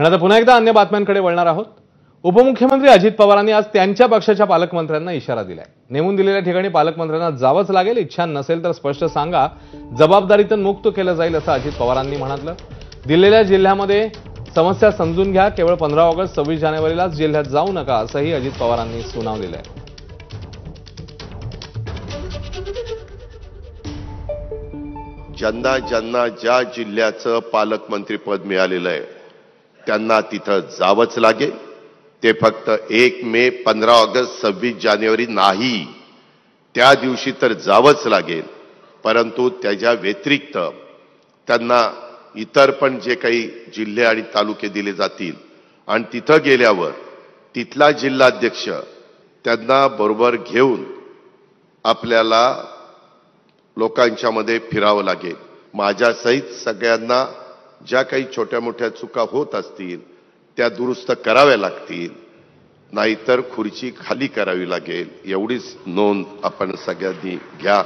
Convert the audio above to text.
आणि आता पुन्हा एकदा अन्य बातम्यांकडे वळणार आहोत। उपमुख्यमंत्री अजित पवारांनी आज त्यांच्या पक्षाच्या पालकमंत्र्यांना इशारा दिलाय। नेमून दिलेल्या ठिकाणी पालकमंत्र्यांना जावंच लागेल, इच्छा नसेल तर स्पष्ट सांगा, जबाबदारीतून मुक्त केलं जाईल असं अजित पवारांनी म्हटलं। दिलेल्या जिल्ह्यामध्ये समस्या समजून घ्या, केवळ 15 ऑगस्ट 26 जानेवारीलाच जिल्ह्यात जाऊ नका असंही अजित पवारांनी सुनावलेलं आहे। ज्यांना ज्यांना ज्या जिल्ह्याचं पालकमंत्रीपद मिळालेलं आहे त्यांना तिथं जावंच लागेल। ते फक्त 1 मे 15 ऑगस्ट 26 जानेवारी नाही, त्या दिवशी तर जावंच लागेल, परंतु त्याच्या व्यतिरिक्त त्यांना इतर पण जे काही जिल्हे आणि तालुके दिले जातील आणि तिथं गेल्यावर तिथला जिल्हाध्यक्ष त्यांना बरोबर घेऊन आपल्याला लोकांच्या मध्ये फिरावं लागेल। माझ्यासहित सगळ्यांना ज्या काही छोट्या मोठ्या चुका होत असतील त्या दुरुस्त कराव्या लागतील, नाहीतर खुर्ची खाली करावी लागेल, एवढीच नोंद आपण सगळ्यांनी घ्या।